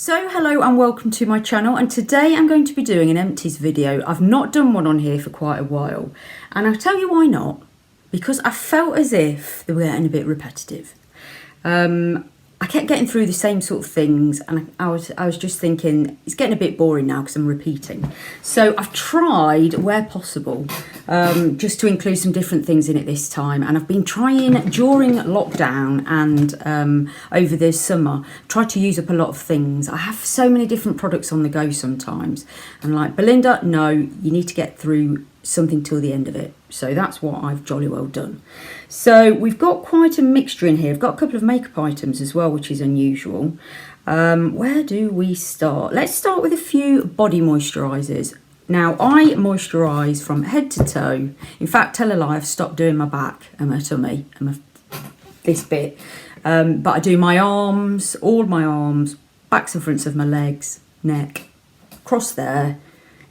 So hello and welcome to my channel, and today I'm going to be doing an empties video. I've not done one on here for quite a while, and I'll tell you why not. Because I felt as if they were getting a bit repetitive. I kept getting through the same sort of things, and I was just thinking it's getting a bit boring now because I'm repeating. So I've tried, where possible, just to include some different things in it this time. And I've been trying during lockdown and over the summer, tried to use up a lot of things. I have so many different products on the go sometimes, and like, Belinda, no, you need to get through something till the end of it. So that's what I've jolly well done. So we've got quite a mixture in here. I've got a couple of makeup items as well, which is unusual. Where do we start? Let's start with a few body moisturisers. Now, I moisturise from head to toe. In fact, tell a lie, I've stopped doing my back and my tummy and this bit. But I do my arms, all my arms, backs and fronts of my legs, neck, across there,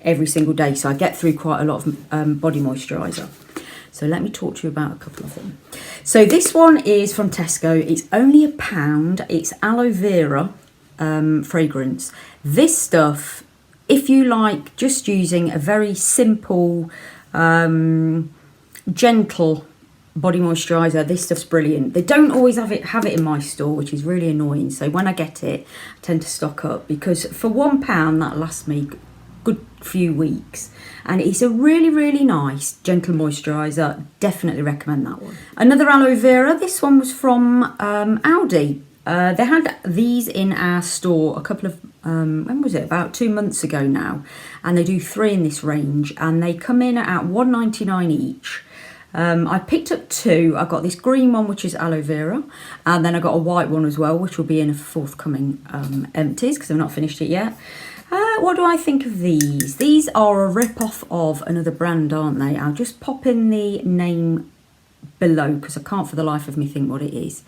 every single day. So I get through quite a lot of body moisturiser. So let me talk to you about a couple of them. So this one is from Tesco. It's only £1. It's aloe vera fragrance. This stuff, if you like just using a very simple, gentle body moisturiser, this stuff's brilliant. They don't always have it in my store, which is really annoying. So when I get it, I tend to stock up, because for £1 that lasts me good few weeks, and it's a really nice gentle moisturiser. Definitely recommend that one. Another aloe vera. This one was from Aldi. They had these in our store a couple of when was it, about 2 months ago now, and they do 3 in this range, and they come in at £1.99 each. I picked up 2. I got this green one, which is aloe vera, and then I got a white one as well, which will be in a forthcoming empties, because I've not finished it yet. What do I think of these? These are a rip-off of another brand, aren't they? I'll just pop in the name below, because I can't for the life of me think what it is.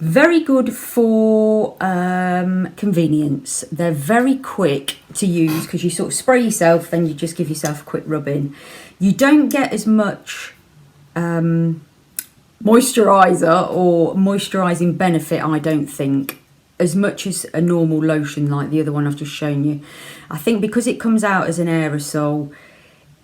Very good for convenience. They're very quick to use, because you sort of spray yourself, then you just give yourself a quick rub in. You don't get as much moisturiser or moisturising benefit, I don't think, as much as a normal lotion like the other one I've just shown you. I think because it comes out as an aerosol,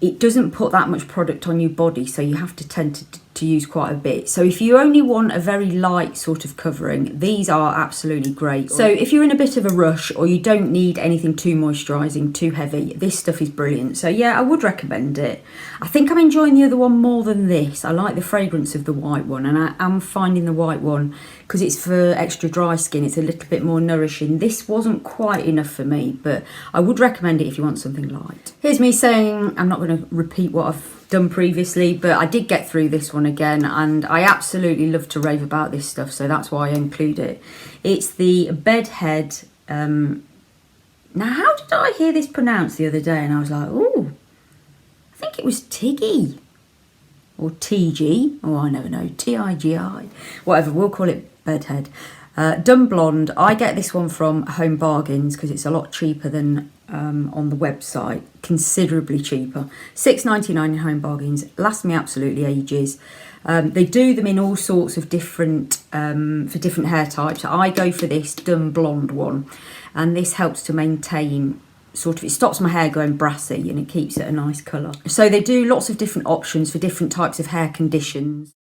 it doesn't put that much product on your body, so you have to tend to use quite a bit. So if you only want a very light sort of covering, these are absolutely great. So if you're in a bit of a rush, or you don't need anything too moisturising, too heavy, this stuff is brilliant. So yeah, I would recommend it. I think I'm enjoying the other one more than this. I like the fragrance of the white one, and I am finding the white one, because it's for extra dry skin, it's a little bit more nourishing. This wasn't quite enough for me, but I would recommend it if you want something light. Here's me saying, I'm not going to repeat what I've done previously, but I did get through this one again, and I absolutely love to rave about this stuff, so that's why I include it. It's the Bedhead. Now, how did I hear this pronounced the other day? And I was like, ooh, I think it was Tiggy or TG, oh, I never know, TIGI, whatever, we'll call it Bedhead. Dun Blonde. I get this one from Home Bargains because it's a lot cheaper than on the website, considerably cheaper. £6.99 in Home Bargains. Lasts me absolutely ages. They do them in all sorts of different, for different hair types. I go for this Dun Blonde one, and this helps to maintain sort of, it stops my hair going brassy and it keeps it a nice colour. So they do lots of different options for different types of hair conditions.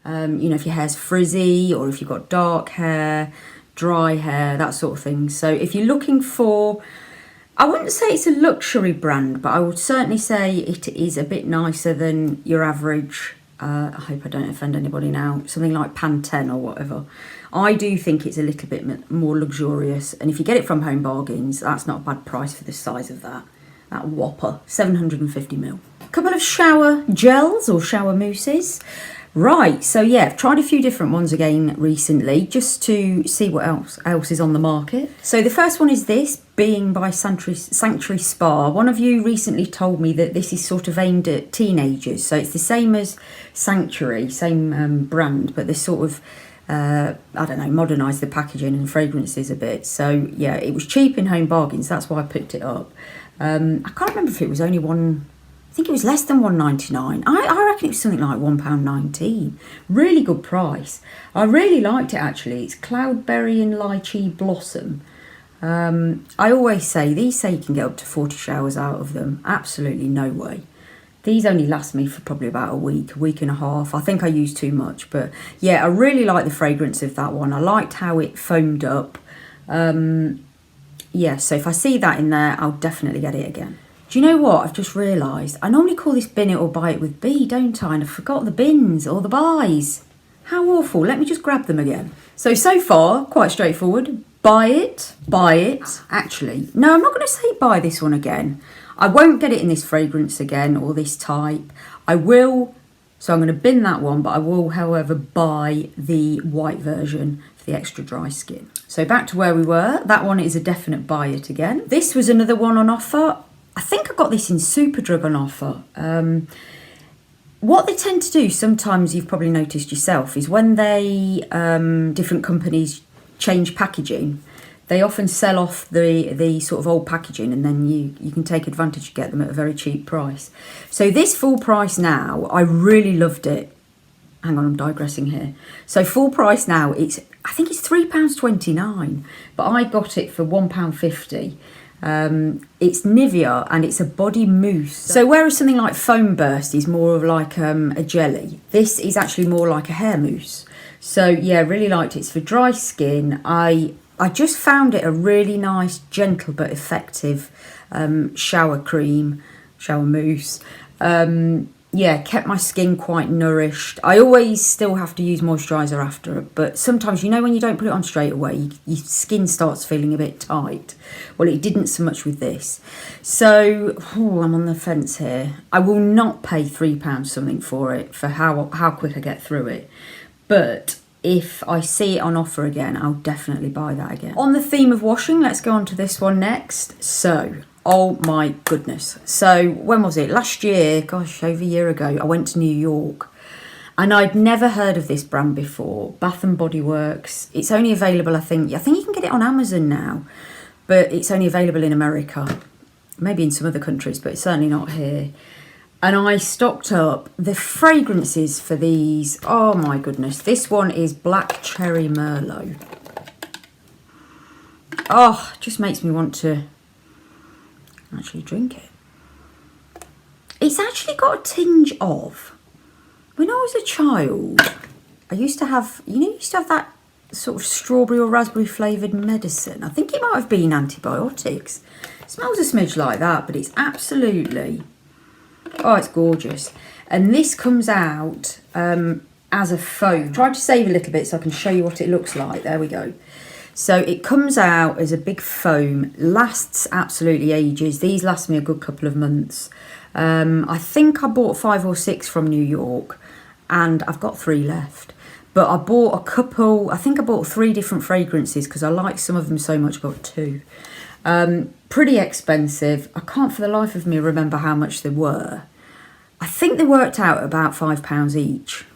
You know, if your hair's frizzy, or if you've got dark hair, dry hair, that sort of thing. So if you're looking for, I wouldn't say it's a luxury brand, but I would certainly say it is a bit nicer than your average, I hope I don't offend anybody now, something like Pantene or whatever. I do think it's a little bit more luxurious, and if you get it from Home Bargains, that's not a bad price for the size of that whopper, 750ml. A couple of shower gels or shower mousses. Right, so yeah, I've tried a few different ones again recently, just to see what else is on the market. So the first one is this, Being by Sanctuary Spa. One of you recently told me that this is sort of aimed at teenagers, so it's the same as Sanctuary, same brand, but they sort of, I don't know, modernised the packaging and fragrances a bit. So yeah, it was cheap in Home Bargains, that's why I picked it up. I can't remember if it was only £1.50 think it was less than £1.99. I reckon it was something like £1.19. Really good price. I really liked it actually. It's Cloudberry and Lychee Blossom. I always say, these say you can get up to 40 showers out of them. Absolutely no way. These only last me for probably about a week and a half. I think I used too much, but yeah, I really like the fragrance of that one. I liked how it foamed up. Yeah, so if I see that in there, I'll definitely get it again. Do you know what? I've just realised. I normally call this bin it or buy it with B, don't I? And I forgot the bins or the buys. How awful. Let me just grab them again. So far, quite straightforward. Buy it. Actually, no, I'm not going to say buy this one again. I won't get it in this fragrance again or this type. I will, so I'm going to bin that one, but I will, however, buy the white version for the extra dry skin. So back to where we were. That one is a definite buy it again. This was another one on offer. I think I got this in Superdrug on offer. What they tend to do, sometimes you've probably noticed yourself, is when they, different companies change packaging, they often sell off the sort of old packaging, and then you can take advantage and get them at a very cheap price. So this full price now, I really loved it. Hang on, I'm digressing here. So full price now, I think it's £3.29, but I got it for £1.50. It's Nivea and it's a body mousse. So whereas something like Foam Burst is more of like a jelly, this is actually more like a hair mousse. So yeah, really liked it. It's for dry skin. I just found it a really nice, gentle but effective shower cream, shower mousse. Yeah, kept my skin quite nourished. I always still have to use moisturiser after it, but sometimes, you know, when you don't put it on straight away, your skin starts feeling a bit tight. Well, it didn't so much with this. So, I'm on the fence here. I will not pay £3 something for it, for how quick I get through it. But if I see it on offer again, I'll definitely buy that again. On the theme of washing, let's go on to this one next. So, oh my goodness. So when was it? Last year, gosh, over a year ago, I went to New York and I'd never heard of this brand before, Bath and Body Works. It's only available, I think you can get it on Amazon now, but it's only available in America, maybe in some other countries, but it's certainly not here. And I stocked up the fragrances for these. Oh my goodness. This one is Black Cherry Merlot. Oh, it just makes me want to actually drink it. It's actually got a tinge of, when I was a child, I used to have, that sort of strawberry or raspberry flavoured medicine. I think it might have been antibiotics. It smells a smidge like that, but it's absolutely, oh, it's gorgeous. And this comes out as a foam. Tried to save a little bit so I can show you what it looks like. There we go. So it comes out as a big foam, lasts absolutely ages. These last me a good couple of months. I think I bought 5 or 6 from New York and I've got 3 left. But I bought a couple, I think I bought 3 different fragrances because I like some of them so much, got 2. Pretty expensive. I can't for the life of me remember how much they were. I think they worked out about £5 each.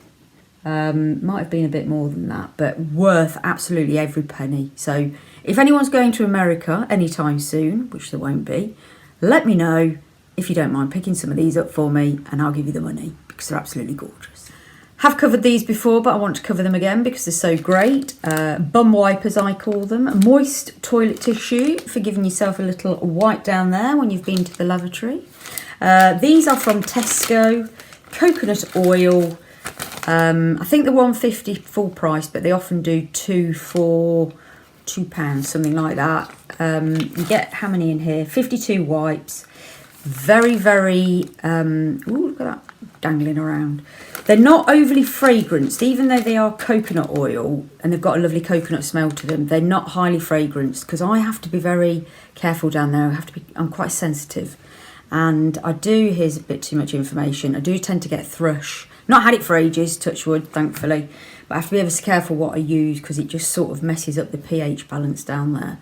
Might have been a bit more than that, but worth absolutely every penny. So if anyone's going to America anytime soon, which there won't be, let me know if you don't mind picking some of these up for me and I'll give you the money because they're absolutely gorgeous. Have covered these before, but I want to cover them again because they're so great. Bum wipers, I call them. A moist toilet tissue for giving yourself a little wipe down there when you've been to the lavatory. These are from Tesco. Coconut oil. I think they're £1.50 full price, but they often do 2 for £2, something like that. You get how many in here? 52 wipes. Very, very, ooh, look at that dangling around. They're not overly fragranced, even though they are coconut oil and they've got a lovely coconut smell to them. They're not highly fragranced because I have to be very careful down there. I'm quite sensitive. And I do, here's a bit too much information, I do tend to get thrush. Not had it for ages, touch wood, thankfully. But I have to be ever so careful what I use because it just sort of messes up the pH balance down there.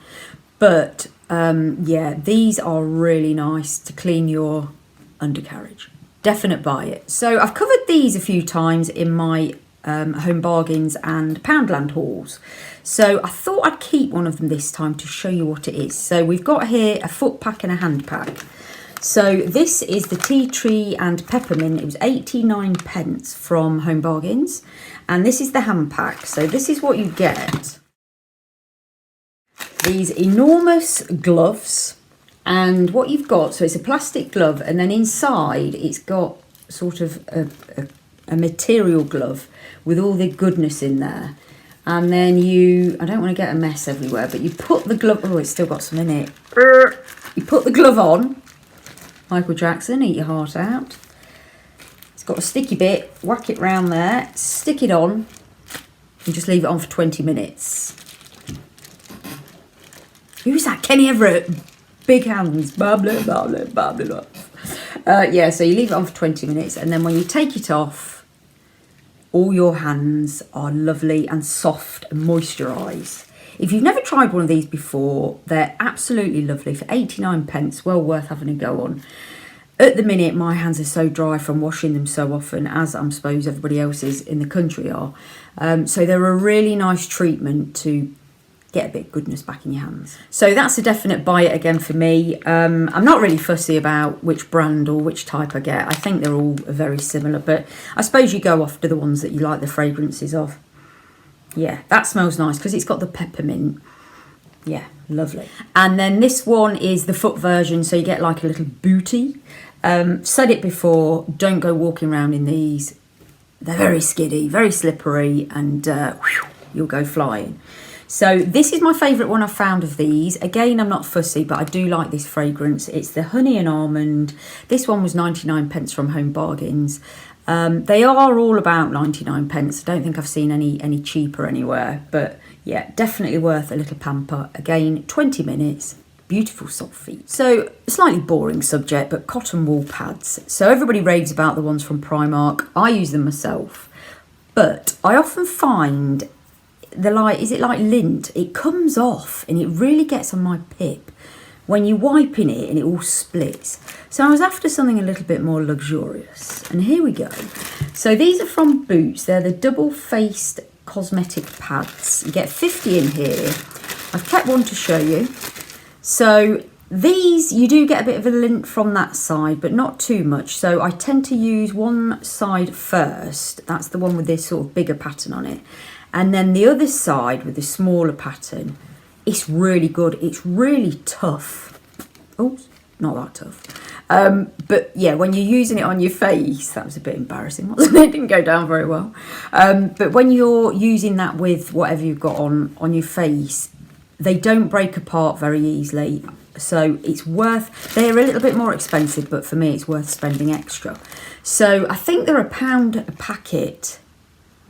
But yeah, these are really nice to clean your undercarriage. Definite buy it. So I've covered these a few times in my Home Bargains and Poundland hauls. So I thought I'd keep one of them this time to show you what it is. So we've got here a foot pack and a hand pack. So this is the tea tree and peppermint. It was 89p from Home Bargains. And this is the hand pack. So this is what you get. These enormous gloves. And what you've got, so it's a plastic glove, and then inside it's got sort of a material glove with all the goodness in there. And then I don't want to get a mess everywhere, but you put the glove, oh, it's still got some in it. You put the glove on, Michael Jackson, eat your heart out. It's got a sticky bit, whack it round there, stick it on, and just leave it on for 20 minutes. Who's that? Kenny Everett. Big hands. Blah, blah, blah, blah, blah, blah. Yeah, so you leave it on for 20 minutes, and then when you take it off, all your hands are lovely and soft and moisturised. If you've never tried one of these before, they're absolutely lovely for 89p, well worth having a go on. At the minute, my hands are so dry from washing them so often, as I suppose everybody else's in the country are. So they're a really nice treatment to get a bit of goodness back in your hands. So that's a definite buy it again for me. I'm not really fussy about which brand or which type I get. I think they're all very similar, but I suppose you go after the ones that you like the fragrances of. Yeah, that smells nice because it's got the peppermint. Yeah, lovely. And then this one is the foot version, so you get like a little booty. Said it before, don't go walking around in these. They're very skiddy, very slippery, and you'll go flying. So this is my favourite one I've found of these. Again, I'm not fussy, but I do like this fragrance. It's the honey and almond. This one was 99p from Home Bargains. They are all about 99p. I don't think I've seen any cheaper anywhere. But yeah, definitely worth a little pamper. Again, 20 minutes. Beautiful soft feet. So, a slightly boring subject, but cotton wool pads. So everybody raves about the ones from Primark. I use them myself. But I often find is it like lint? It comes off and it really gets on my pip when you're wiping it and it all splits. So I was after something a little bit more luxurious, and here we go. So these are from Boots. They're the double-faced cosmetic pads. You get 50 in here. I've kept one to show you. So these, you do get a bit of a lint from that side, but not too much. So I tend to use one side first. That's the one with this sort of bigger pattern on it. And then the other side with the smaller pattern, it's really good. It's really tough. Oh, not that tough. But yeah, when you're using it on your face, that was a bit embarrassing, wasn't it? It didn't go down very well. But when you're using that with whatever you've got on your face, they don't break apart very easily. So it's worth, they're a little bit more expensive, but for me, it's worth spending extra. So I think they're £1 a packet,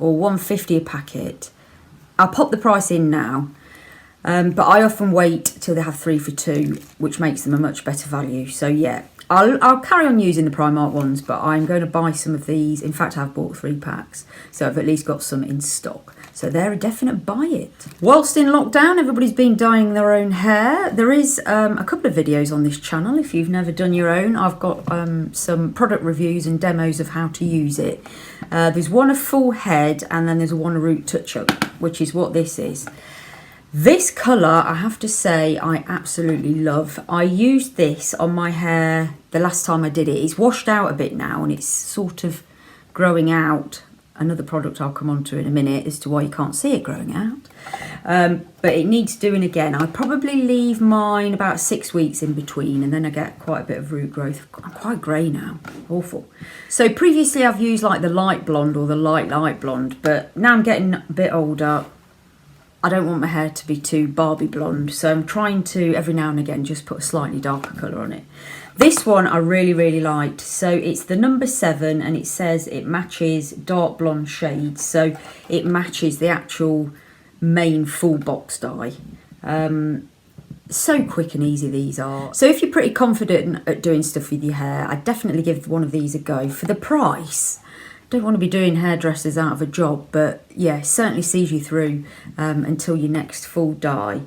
or £1.50 a packet. I'll pop the price in now, but I often wait till they have 3 for 2, which makes them a much better value. So yeah, I'll carry on using the Primark ones, but I'm going to buy some of these. In fact, I've bought 3 packs, so I've at least got some in stock. So they're a definite buy it. Whilst in lockdown, everybody's been dyeing their own hair. There is a couple of videos on this channel. If you've never done your own, I've got some product reviews and demos of how to use it. There's one a full head, and then there's one a root touch-up, which is what this is. This colour, I have to say, I absolutely love. I used this on my hair the last time I did it. It's washed out a bit now, and it's sort of growing out. Another product I'll come on to in a minute as to why you can't see it growing out. But it needs doing again. I probably leave mine about 6 weeks in between, and then I get quite a bit of root growth. I'm quite grey now. Awful. So previously I've used like the light blonde or the light blonde, but now I'm getting a bit older. I don't want my hair to be too Barbie blonde, so I'm trying to, every now and again, just put a slightly darker colour on it. This one I really, really liked. So it's the number 7, and it says it matches dark blonde shades. So it matches the actual main full box dye. So quick and easy these are. So if you're pretty confident at doing stuff with your hair, I'd definitely give one of these a go. For the price, don't want to be doing hairdressers out of a job, but yeah, it certainly sees you through until your next full dye.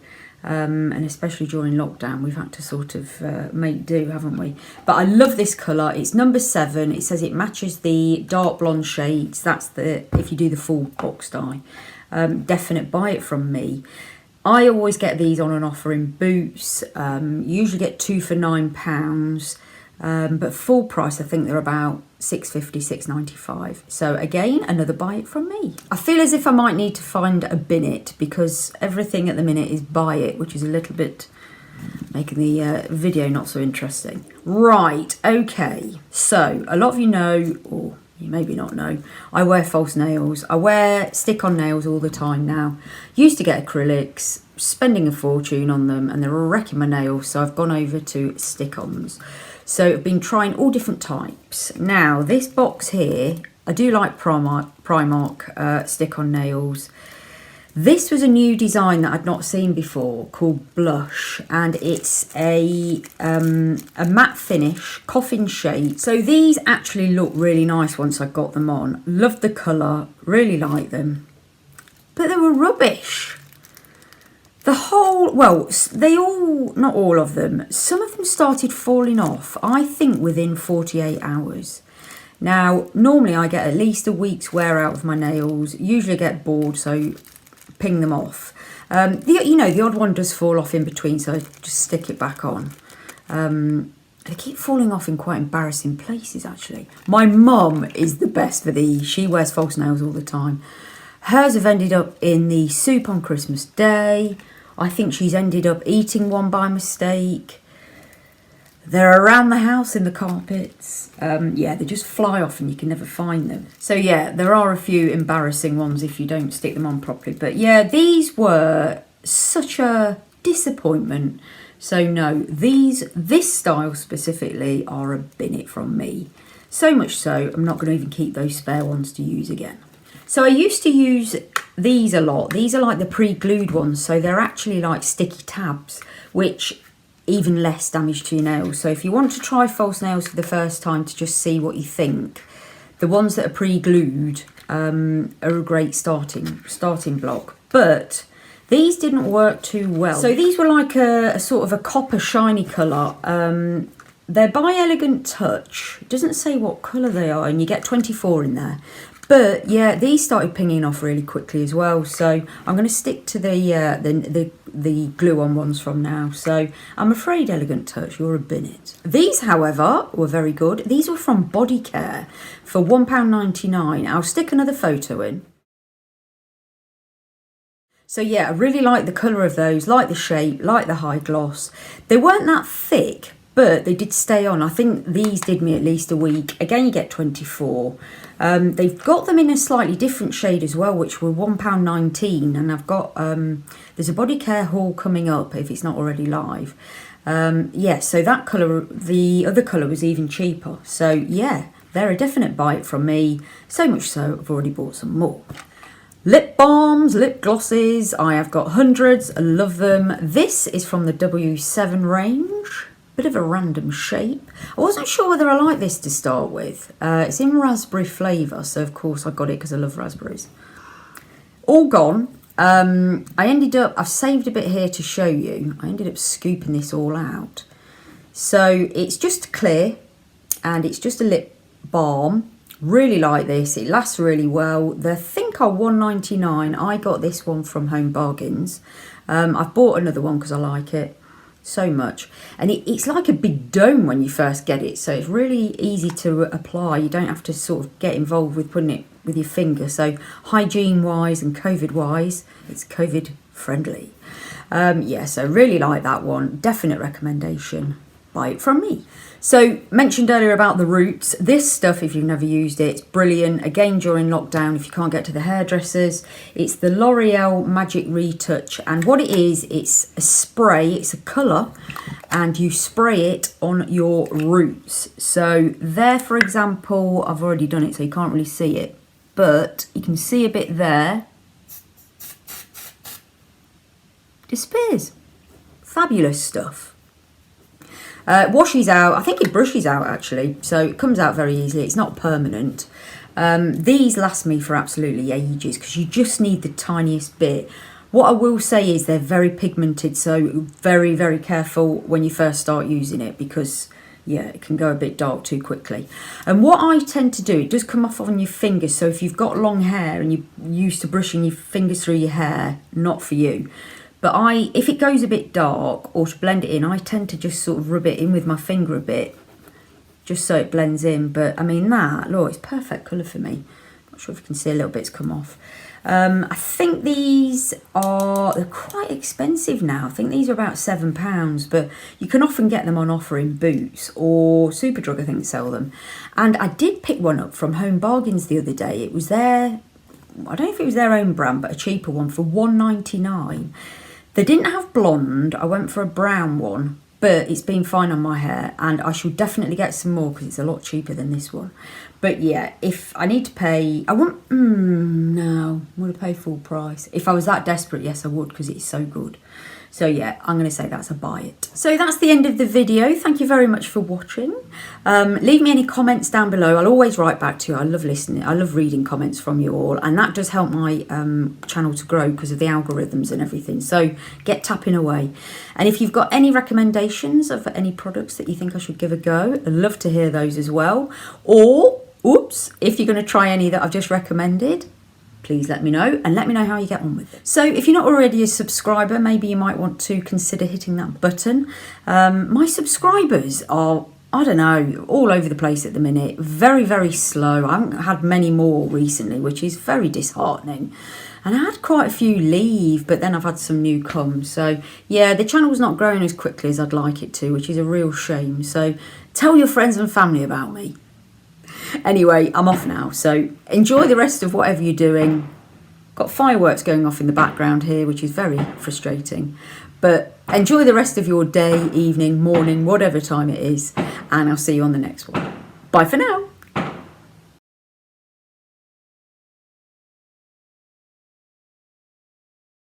And especially during lockdown, we've had to sort of make do, haven't we? But I love this colour. It's number 7. It says it matches the dark blonde shades. That's the, if you do the full box dye. Definite buy it from me. I always get these on an offer in Boots. Usually get 2 for £9. But full price, I think they're about £6.50, £6.95. So again, another buy it from me. I feel as if I might need to find a bin it, because everything at the minute is buy it, which is a little bit making the video not so interesting. Right, okay. So a lot of you know, or you maybe not know, I wear false nails. I wear stick-on nails all the time now. Used to get acrylics, spending a fortune on them, and they're wrecking my nails, so I've gone over to stick-ons. So I've been trying all different types. Now, this box here, I do like Primark stick-on nails. This was a new design that I'd not seen before, called Blush, and it's a matte finish, coffin shade. So these actually look really nice once I got them on. Loved the colour, really like them. But they were rubbish. The whole, well, they all, not all of them, some of them started falling off, I think within 48 hours. Now, normally I get at least a week's wear out of my nails, usually get bored, so ping them off. The odd one does fall off in between, so I just stick it back on. They keep falling off in quite embarrassing places, actually. My mum is the best for these. She wears false nails all the time. Hers have ended up in the soup on Christmas Day. I think she's ended up eating one by mistake. They're around the house in the carpets. Yeah, they just fly off and you can never find them. So yeah, there are a few embarrassing ones if you don't stick them on properly. But yeah, these were such a disappointment. So no, this style specifically are a bin it from me. So much so, I'm not going to even keep those spare ones to use again. So I used to use these a lot. These are like the pre-glued ones, so they're actually like sticky tabs, which even less damage to your nails. So if you want to try false nails for the first time to just see what you think, the ones that are pre-glued are a great starting block. But these didn't work too well. So these were like a sort of a copper shiny colour. They're by Elegant Touch. It doesn't say what colour they are, and you get 24 in there. But yeah, these started pinging off really quickly as well. So I'm going to stick to the glue-on ones from now. So I'm afraid, Elegant Touch, you're a bin it. These, however, were very good. These were from Body Care for £1.99. I'll stick another photo in. So yeah, I really like the colour of those, like the shape, like the high gloss. They weren't that thick, but they did stay on. I think these did me at least a week. Again, you get 24. They've got them in a slightly different shade as well, which were £1.19. And I've got, there's a Body Care haul coming up if it's not already live. Yeah, so that colour, the other colour was even cheaper. So yeah, they're a definite buy it from me. So much so, I've already bought some more. Lip balms, lip glosses, I have got hundreds, I love them. This is from the W7 range. Bit of a random shape. I wasn't sure whether I like this to start with. It's in raspberry flavour, so of course I got it because I love raspberries. All gone. I've saved a bit here to show you. I ended up scooping this all out. So it's just clear and it's just a lip balm. Really like this. It lasts really well. They think are £1.99. I got this one from Home Bargains. I've bought another one because I like it so much, and it's like a big dome when you first get it, so it's really easy to apply. You don't have to sort of get involved with putting it with your finger. So hygiene wise and COVID wise, it's COVID friendly. Yeah, so really like that one. Definite recommendation. Buy it from me. So mentioned earlier about the roots. This stuff, if you've never used it, it's brilliant. Again, during lockdown, if you can't get to the hairdressers, it's the L'Oreal Magic Retouch. And what it is, it's a spray, it's a colour, and you spray it on your roots. So there, for example, I've already done it, so you can't really see it, but you can see a bit there. Disappears. Fabulous stuff. Washes out, I think it brushes out actually, so it comes out very easily. It's not permanent. These last me for absolutely ages because you just need the tiniest bit. What I will say is they're very pigmented, so very, very careful when you first start using it because, yeah, it can go a bit dark too quickly. And what I tend to do, it does come off on your fingers, so if you've got long hair and you're used to brushing your fingers through your hair, not for you. But if it goes a bit dark, or to blend it in, I tend to just sort of rub it in with my finger a bit. just so it blends in. But I mean that, look, it's perfect colour for me. Not sure if you can see a little bit's come off. I think these they're quite expensive now. I think these are about £7, but you can often get them on offer in Boots or Superdrug, I think, sell them. And I did pick one up from Home Bargains the other day. It was their, I don't know if it was their own brand, but a cheaper one for £1.99. They didn't have blonde. I went for a brown one, but it's been fine on my hair, and I should definitely get some more because it's a lot cheaper than this one. But yeah, if I need to pay, I won't, no, I would have paid full price. If I was that desperate, yes, I would, because it's so good. So yeah, I'm going to say that's a buy it. So that's the end of the video. Thank you very much for watching. Leave me any comments down below. I'll always write back to you. I love listening. I love reading comments from you all. And that does help my channel to grow because of the algorithms and everything. So get tapping away. And if you've got any recommendations of any products that you think I should give a go, I'd love to hear those as well. Or, oops, if you're going to try any that I've just recommended, please let me know, and let me know how you get on with it. So if you're not already a subscriber, maybe you might want to consider hitting that button. My subscribers are, I don't know, all over the place at the minute. Very, very slow. I haven't had many more recently, which is very disheartening. And I had quite a few leave, but then I've had some new come. So yeah, the channel's not growing as quickly as I'd like it to, which is a real shame. So tell your friends and family about me. Anyway, I'm off now, so enjoy the rest of whatever you're doing. Got fireworks going off in the background here, which is very frustrating. But enjoy the rest of your day, evening, morning, whatever time it is, and I'll see you on the next one. Bye for now.